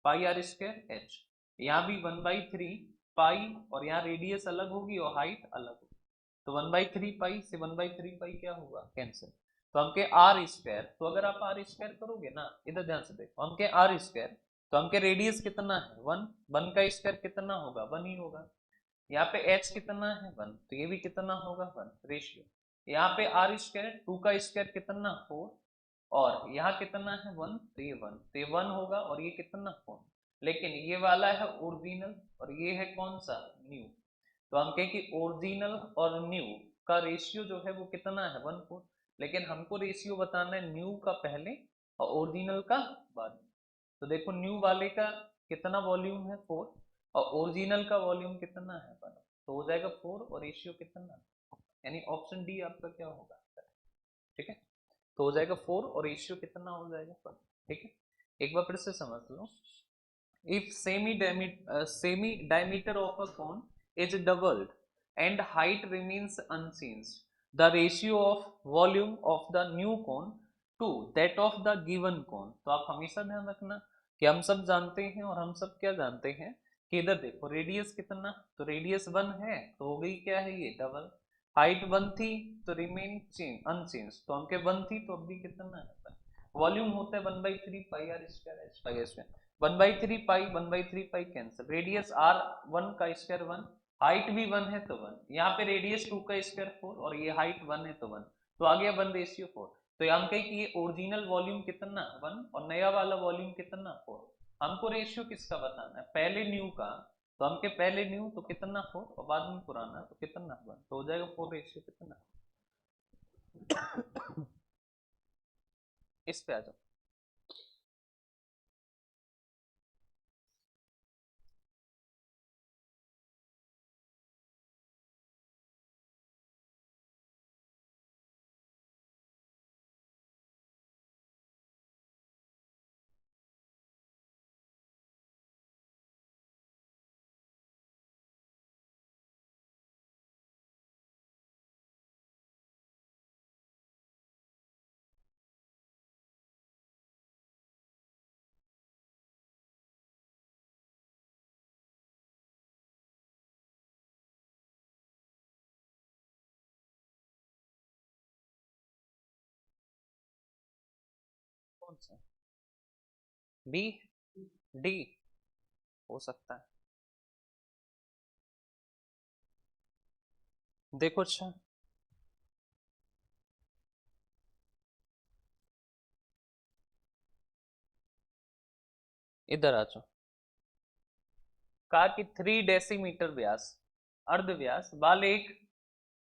pi r square h, यहाँ भी 1/3 पाई और यहाँ रेडियस अलग होगी और हाइट अलग होगी, तो 1/3 पाई से 1/3 पाई क्या होगा कैंसिल, तो हमके आर स्क्वायर, तो अगर आप आर स्क्वायर करोगे ना, इधर ध्यान से देखो, हमके आर स्क्वायर तो हमके रेडियस कितना है 1, 1 का स्क्वायर कितना होगा 1 ही होगा, यहाँ पे एच कितना है 1, तो ये भी कितना होगा 1 रेशियो, यहाँ पे आर स्क्वायर 2 का स्क्वायर कितना 4 और यहाँ कितना है 1, तो ये 1, तो ये 1 होगा और ये कितना 4, लेकिन ये वाला है ओरिजिनल और ये है कौन सा न्यू, तो हम कहें कि ओरिजिनल और न्यू का रेशियो जो है वो कितना है 1:4, लेकिन हमको रेशियो बताना है न्यू का पहले और ओरिजिनल का बाद में। तो देखो न्यू वाले का कितना वॉल्यूम है 4 और ओरिजिनल का वॉल्यूम कितना है 1, तो हो जाएगा 4 और रेशियो कितना, यानी ऑप्शन डी आपका क्या होगा, ठीक है। तो हो जाएगा 4 और रेशियो कितना हो जाएगा 1, ठीक है। एक बार फिर से समझ लो, if semi diameter of a cone is doubled and height remains unchanged, the ratio of volume of the new cone to that of the given cone। तो आप हमेशा ध्यान रखना कि हम सब जानते हैं, और हम सब क्या जानते हैं कि इधर देखो रेडियस कितना, तो रेडियस 1 है तो हो गई क्या है ये डबल, हाइट 1 थी तो रिमेन अनचेंज, तो हमके 1 थी तो अब भी कितना है, वॉल्यूम होता है 1/3 pi r square h pi s में, 1/3 पाई कैंसिल, रेडियस आर 1 का स्क्वायर 1, हाइट भी 1 है तो 1, यहाँ पे रेडियस 2 का स्क्वायर 4 और ये हाइट 1 है तो 1, तो आ गया 1:4। तो हम कहें कि ये ओरिजिनल वॉल्यूम कितना 1 और नया वाला वॉल्यूम कितना 4। हमको रेशियो किसका बताना है, पहले न्यू का, तो हमके पहले न्यू तो कितना 4 और बाद में पुराना तो कितना 1, तो हो जाएगा 4 रेशियो कितना। इस पे आ जाओ, कौन सा बी डी हो सकता है, देखो अच्छा इधर आ जाओ, कहा कि 3 डेसीमीटर व्यास अर्ध व्यास वाले एक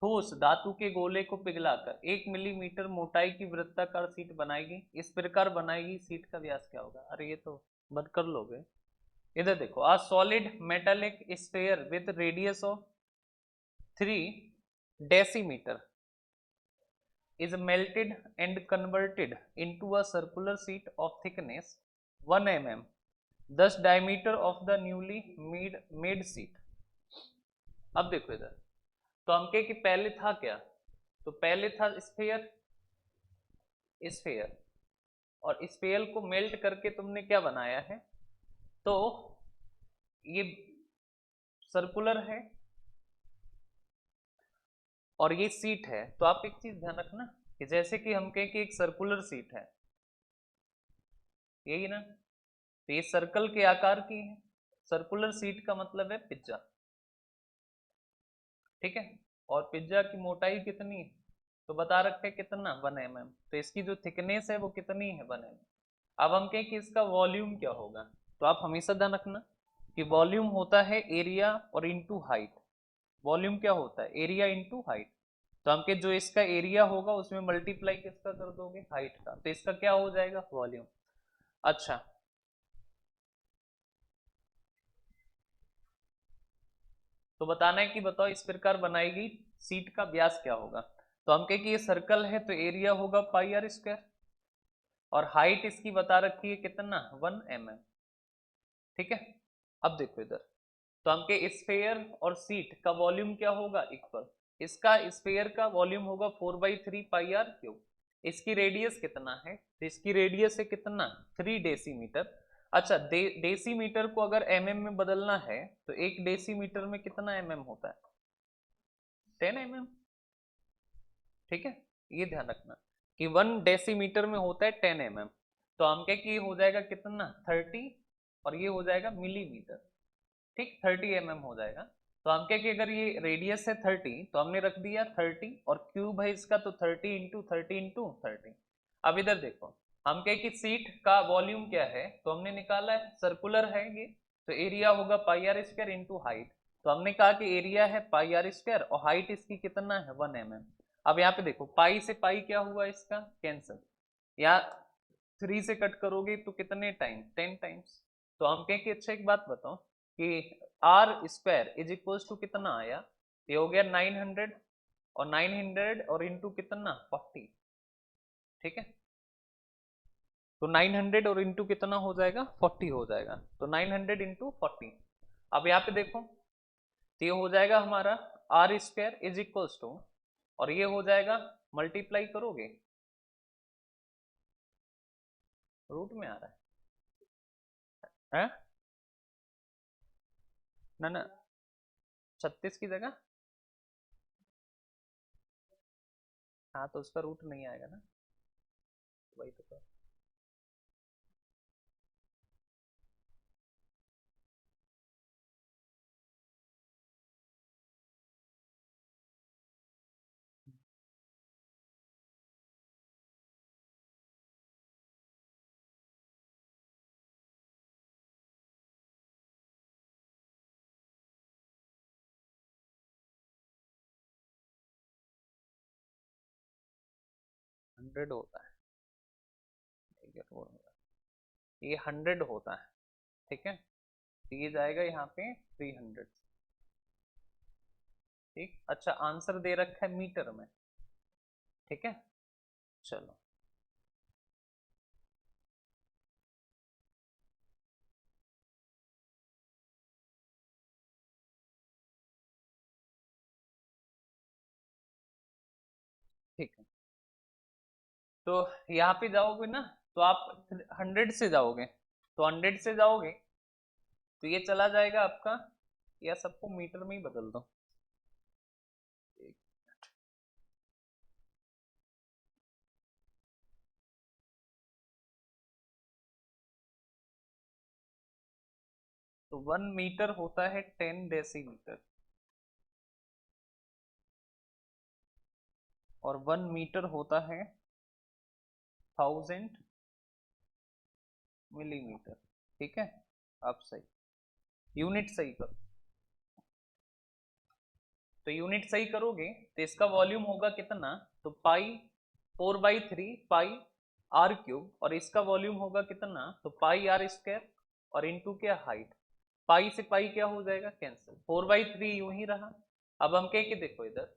ठोस धातु के गोले को पिघलाकर 1 मिलीमीटर मोटाई की वृत्ताकार सीट बनाएगी, इस प्रकार बनाएगी सीट का व्यास क्या होगा। अरे ये तो बंद कर लोगे, इधर देखो, a solid metallic sphere with radius of 3 decimetre is melted and converted into a circular sheet of thickness 1 mm, thus diameter of the newly made sheet। अब देखो इधर, तो हम कहे कि पहले था क्या, तो पहले था स्फीयर, स्फीयर और स्फीयर को मेल्ट करके तुमने क्या बनाया है, तो ये सर्कुलर है और ये सीट है। तो आप एक चीज ध्यान रखना कि जैसे कि हम कहें कि एक सर्कुलर सीट है, यही ना, तो ये सर्कल के आकार की है, सर्कुलर सीट का मतलब है पिज्जा, ठीक है। और पिज्जा की मोटाई कितनी है, तो बता रखे कितना 1 mm, तो इसकी जो थिकनेस है वो कितनी है 1 mm। अब हम कहें कि इसका वॉल्यूम क्या होगा, तो आप हमेशा ध्यान रखना कि वॉल्यूम होता है एरिया और इंटू हाइट, वॉल्यूम क्या होता है एरिया इंटू हाइट, तो हम के जो इसका एरिया होगा उसमें मल्टीप्लाई किसका कर दोगे हाइट का, तो इसका क्या हो जाएगा वॉल्यूम। अच्छा तो बताना है कि बताओ इस प्रकार बनाएगी सीट का व्यास क्या होगा, तो हम कहें कि ये सर्कल है तो एरिया होगा पाई आर स्क्वायर और हाइट इसकी बता रखी है कितना 1 mm, ठीक है। अब देखो इधर, तो हम के स्फीयर और सीट का वॉल्यूम क्या होगा इक्वल, इसका स्फीयर का वॉल्यूम होगा 4/3 पाई आर क्यूब, इसकी रेडियस कितना है, तो इसकी रेडियस है कितना 3 डेसीमीटर। अच्छा डेसीमीटर को अगर एमएम में बदलना है तो एक डेसीमीटर में कितना एमएम होता है 10 mm, ठीक है। ये ध्यान रखना कि 1 डेसीमीटर में होता है 10 mm, तो हम क्या कि हो जाएगा कितना 30 और ये हो जाएगा मिलीमीटर, ठीक 30 mm हो जाएगा। तो हम क्या कि अगर ये रेडियस है 30 तो हमने रख दिया 30 और क्यूब है इसका तो 30 × 30 × 30। अब इधर देखो, हम क्या कि सीट का वॉल्यूम क्या है, तो हमने निकाला है सर्कुलर है ये, तो एरिया होगा पाई आर स्क्वायर इंटू हाइट, तो हमने कहा कि एरिया है पाई आर स्क्वायर और हाइट इसकी कितना है 1 mm। अब यहाँ पे देखो पाई से पाई क्या हुआ इसका कैंसिल, या 3 से कट करोगे तो कितने टाइम 10 टाइम्स, तो हम कहें कि अच्छा एक बात बताओ कि r square is equal to कितना आया, ये हो गया 900 और 900 और इंटू कितना 40, ठीक है। तो 900 और इंटू कितना हो जाएगा 40 हो जाएगा, तो 900 इंटू 40। अब यहाँ पे देखो, तो ये हो जाएगा हमारा r square is equal to, और ये हो जाएगा मल्टीप्लाई करोगे, रूट में आ रहा है ना ना, 36 की जगह, हाँ तो उसका रूट नहीं आएगा ना, वही तो कर। हंड्रेड होता है, ठीक है, ये 100 होता है, ठीक है, तो ये जाएगा यहाँ पे 300, ठीक। अच्छा आंसर दे रखा है मीटर में, ठीक है, चलो। ठीक है, तो यहाँ पे जाओगे ना, तो आप 100 से जाओगे, तो 100 से जाओगे तो ये चला जाएगा आपका, या सबको मीटर में ही बदल दो, एक मिनट। तो 1 मीटर होता है 10 डेसीमीटर, और 1 मीटर होता है 1000 मिलीमीटर, ठीक है। आप सही, यूनिट सही करो, तो यूनिट सही करोगे तो इसका वॉल्यूम होगा कितना, तो पाई 4/3 पाई आर क्यूब, और इसका वॉल्यूम होगा कितना, तो पाई आर स्क्वायर, और इंटू क्या हाइट, पाई से पाई क्या हो जाएगा कैंसिल, 4/3 यूं ही रहा। अब हम कह के देखो इधर,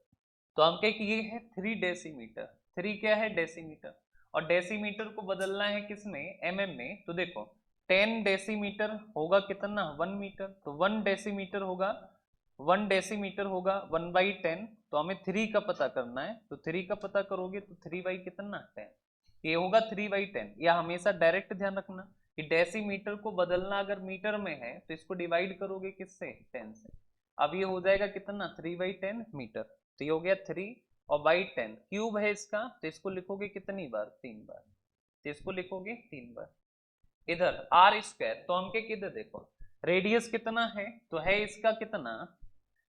तो हम कह कि ये है 3 डेसीमीटर, 3 क्या है डेसीमीटर, और डेसीमीटर को बदलना है किसमें एमएम में, तो देखो 10 डेसीमीटर होगा कितना 1 मीटर, तो 1 डेसीमीटर होगा, 1 डेसीमीटर होगा 1/10, तो हमें 3 का पता करना है, तो 3 का पता करोगे तो 3 बाई कितना 10, ये होगा 3/10। या हमेशा डायरेक्ट ध्यान रखना कि डेसीमीटर को बदलना अगर मीटर में है तो इसको डिवाइड करोगे किससे 10 से, अब ये हो जाएगा कितना 3/10 मीटर, तो ये हो गया 3, और बाई 10 क्यूब है इसका, तो इसको लिखोगे कितनी बार 3 बार, तो इसको लिखोगे 3 बार। इधर आर स्क्वायर, तो हम के किधर देखो रेडियस कितना है, तो है इसका कितना,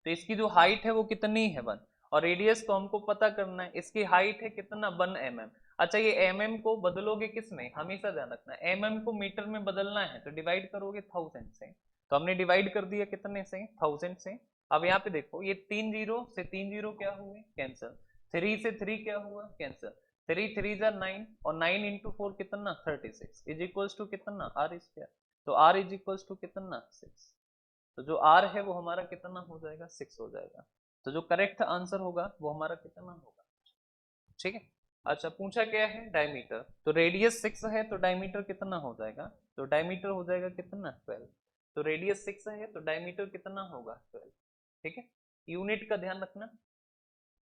तो इसकी जो हाइट है वो कितनी है 1, और रेडियस तो हमको पता करना है, इसकी हाइट है कितना 1 mm। अच्छा ये mm को बदलोगे किस में, हमेशा ध्यान रखना mm को मीटर में बदलना है तो डिवाइड करोगे 1000 से, तो हमने डिवाइड कर दिया कितने से 1000 से। अब यहाँ पे देखो ये 3 जीरो से 3 जीरो क्या हुए कैंसिल, 3 से 3 क्या हुआ कैंसिल, 3 3 जा 9, और 9 इंटू 4 कितना 36 इज इक्वल्स टू कितना आर स्क्वायर, तो आर इज इक्वल्स टू कितना 6, तो जो आर है वो हमारा कितना हो जाएगा 6 हो जाएगा, तो जो करेक्ट आंसर होगा वो हमारा कितना होगा, ठीक है। अच्छा पूछा क्या है डायमीटर, तो रेडियस 6 है तो डायमीटर कितना हो जाएगा, तो डायमीटर हो जाएगा कितना 12, तो रेडियस 6 है तो डायमीटर कितना होगा 12, ठीक है। यूनिट का ध्यान रखना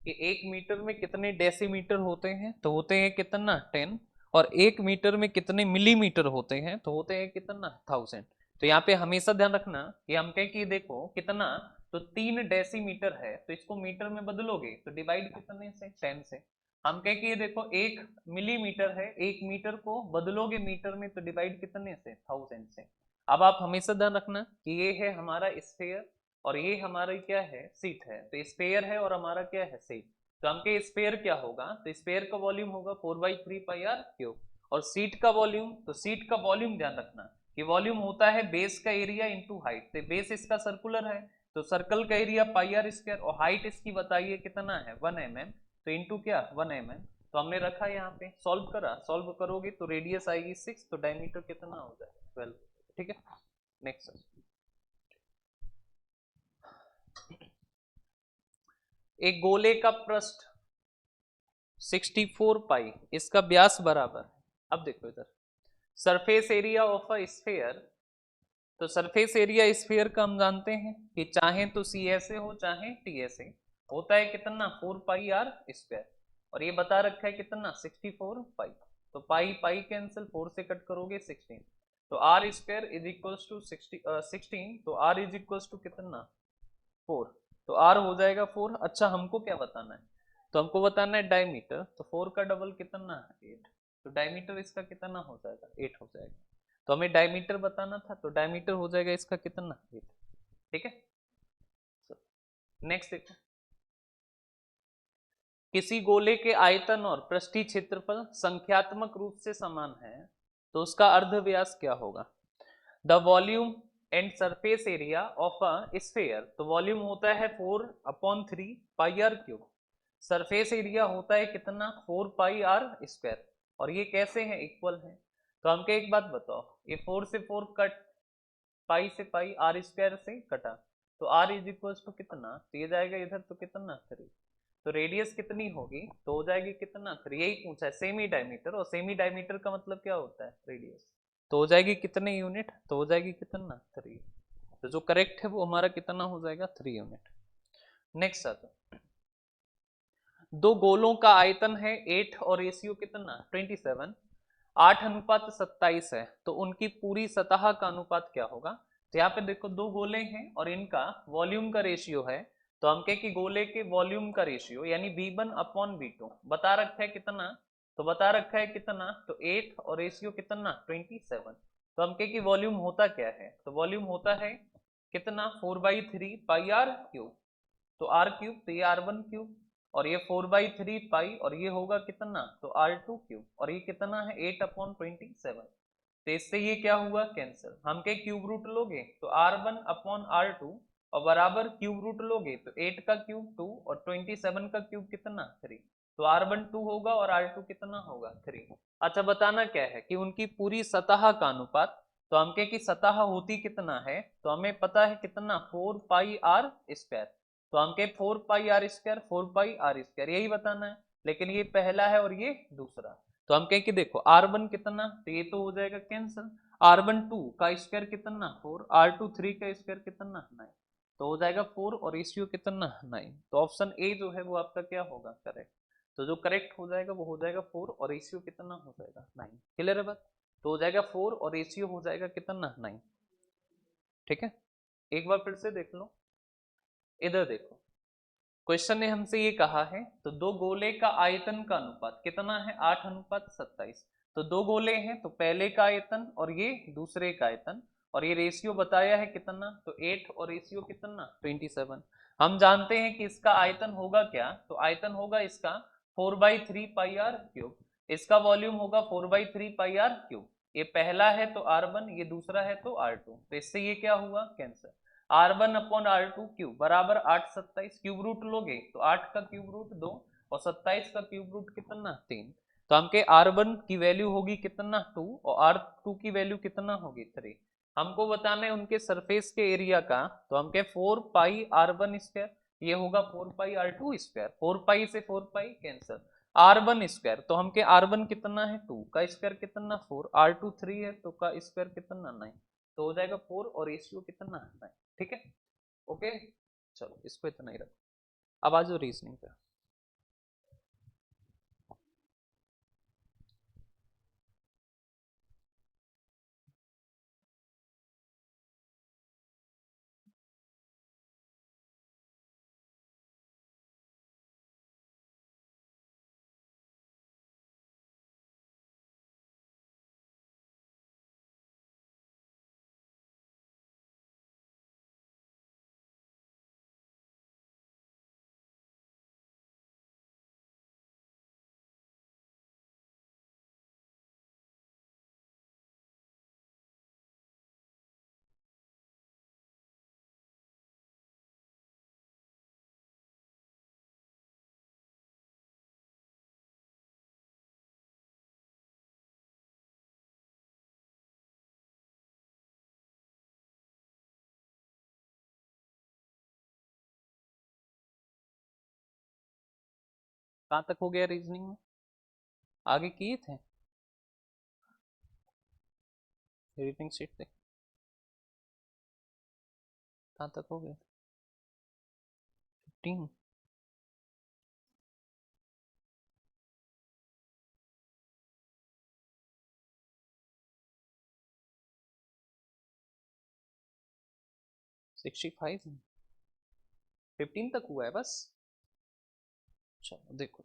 कि 1 मीटर में कितने डेसीमीटर होते हैं, तो होते हैं कितना 10, और 1 मीटर में कितने मिलीमीटर होते हैं, तो होते हैं कितना 1000। तो यहाँ पे हमेशा ध्यान रखना कि हम कहें कि देखो कितना, तो 3 डेसीमीटर है तो इसको मीटर में बदलोगे तो डिवाइड कितने से 10 से, हम कहें कि ये देखो 1 मिलीमीटर है, 1 मीटर को बदलोगे मीटर में तो डिवाइड कितने से 1000 से। अब आप हमेशा ध्यान रखना कि ये है हमारा स्फीयर, और ये हमारा क्या है सीट है, तो स्पेयर है और हमारा क्या है सीट, तो हम के स्पेयर क्या होगा, तो स्पेयर का वॉल्यूम होगा 4/3 पाई आर क्यूब, और सीट का वॉल्यूम, तो सीट का वॉल्यूम ध्यान रखना कि वॉल्यूम होता है बेस का एरिया इंटू हाइट, तो बेस इसका सर्कुलर है तो सर्कल का एरिया पाई आर स्क्वायर, और हाइट इसकी बताइए कितना है 1 mm, तो इंटू क्या 1 mm, तो हमने रखा यहाँ पे सॉल्व करा, सॉल्व करोगे तो रेडियस आएगी 6, तो डायमीटर कितना हो जाएगा 12, ठीक है। नेक्स्ट एक गोले का पृष्ठ 64 पाई, इसका व्यास बराबर है। अब देखो इधर, surface area of a sphere, तो सरफेस एरिया स्फीयर का हम जानते हैं कि चाहे तो सी एस ए हो चाहे टी एस ए, होता है कितना 4 पाई आर स्क्वायर, और ये बता रखा है कितना 64 पाई। तो पाई पाई कैंसिल, 4 से कट करोगे 16, तो r square is equals to 16, तो आर इज इक्वल्स टू कितना 4, तो आर हो जाएगा 4। अच्छा हमको क्या बताना है, तो हमको बताना है डायमीटर, तो 4 का डबल कितना है 8, तो डायमीटर इसका कितना हो जाएगा 8 हो जाएगा। तो हमें डायमीटर बताना था, तो डायमीटर हो जाएगा इसका कितना 8। ठीक है, नेक्स्ट देखो, किसी गोले के आयतन और पृष्ठीय क्षेत्रफल संख्यात्मक रूप से समान है, तो उसका अर्धव्यास क्या होगा। The volume and surface area of a sphere, तो वॉल्यूम होता है 4/3 पाई आर क्यूब, सरफेस एरिया होता है कितना 4 पाई आर स्क्वायर, और ये कैसे हैं इक्वल हैं। तो हमको एक बात बताओ, ये 4 से 4 कट, पाई से पाई, आर स्क्वायर से कटा, तो आर इज इक्वल टू कितना, तो ये जाएगा इधर तो कितना 3, तो रेडियस कितनी होगी, तो हो जाएगी कितना 3, यही पूछा है सेमी डायमीटर, और सेमी डायमीटर का मतलब क्या होता है रेडियस, तो हो जाएगी कितने यूनिट, तो हो जाएगी कितना 3, तो जो करेक्ट है वो हमारा कितना हो जाएगा 3 यूनिट। नेक्स्ट आता, दो गोलों का आयतन है 8 और रेशियो कितना 27, 8:27 है, तो उनकी पूरी सतह का अनुपात क्या होगा। तो यहाँ पे देखो दो गोले हैं और इनका वॉल्यूम का रेशियो है, तो हम कहे कि गोले के वॉल्यूम का रेशियो यानी V1/V2 बता रखा है कितना, तो बता रखा है कितना, तो 8 और रेशियो कितना 27, तो हम कहे कि वॉल्यूम होता क्या है, तो वॉल्यूम होता है कितना 4/3 पाई आर क्यूब, तो आर क्यूब, तो ये R1 क्यूब, और ये 4/3 पाई, और ये होगा कितना, तो R2 क्यूब, और ये कितना है 8/27, तो इससे ये क्या हुआ कैंसिल, हम के क्यूब रूट लोगे तो R1/R2, और बराबर क्यूब रूट लोगे तो 8 का क्यूब 2 और 27 का क्यूब कितना 3, तो R1 2 होगा और R2 कितना होगा 3। अच्छा बताना क्या है कि उनकी पूरी सतह का अनुपात, तो हम के की सतह होती कितना है, तो हमें पता है कितना 4 पाई आर स्क्वायर, तो हम के 4 pi r square 4 pi r square यही बताना है, लेकिन ये पहला है और ये दूसरा, तो हम कहें कि देखो R1 कितना, तो ये तो हो जाएगा कैंसिल, R1 2 का स्क्वायर कितना 4, R2 3 का स्क्वायर कितना 9, तो हो जाएगा 4 और रेशियो कितना 9, तो ऑप्शन ए जो है वो आपका क्या होगा करेक्ट, तो जो करेक्ट हो जाएगा वो हो जाएगा 4 और रेशियो कितना हो जाएगा 9। क्लियर है बात, तो हो जाएगा 4 और रेशियो हो जाएगा कितना 9। ठीक है, एक बार फिर से देख लो, इधर देखो, क्वेश्चन ने हमसे ये कहा है, तो दो गोले का आयतन का अनुपात कितना है 8:27, तो दो गोले हैं तो पहले का आयतन और ये दूसरे का आयतन, और ये रेशियो बताया है कितना, तो 8 और रेशियो कितना 27। हम जानते हैं कि इसका आयतन होगा क्या, तो आयतन होगा इसका 4/3 पाई आर क्यूब, इसका वॉल्यूम होगा 4/3 पाई आर क्यूब, ये पहला है तो R1, ये दूसरा है तो R2, तो इससे ये क्या हुआ कैंसर, R1/R2 क्यूब बराबर 8/27, क्यूब रूट लोगे तो 8 का क्यूब रूट 2 और 27 का क्यूब रूट कितना 3, तो हम के R1 की वैल्यू होगी कितना 2 और R2 की वैल्यू कितना होगी 3। हमको बताना है उनके सरफेस के एरिया का, तो हम के 4 पाई R1 स्क्वायर, ये होगा 4 पाई R2 स्क्वायर, 4 पाई से 4 पाई कैंसर, R1 स्क्वायर, तो हम के R1 कितना है 2 का स्क्वायर कितना 4, R2 3 है तो का स्क्वायर कितना 9, तो हो जाएगा 4 और रेशियो कितना 9। ठीक है, ओके, चलो इसको इतना ही रखो, अब आ जाओ रीजनिंग पे। कहाँ तक हो गया रीजनिंग में? आगे किए थे? रीडिंग शीट देख, कहाँ तक हो गया? 15। सिक्सटी फाइव 15 तक हुआ है बस। चलो देखो,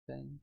बैंक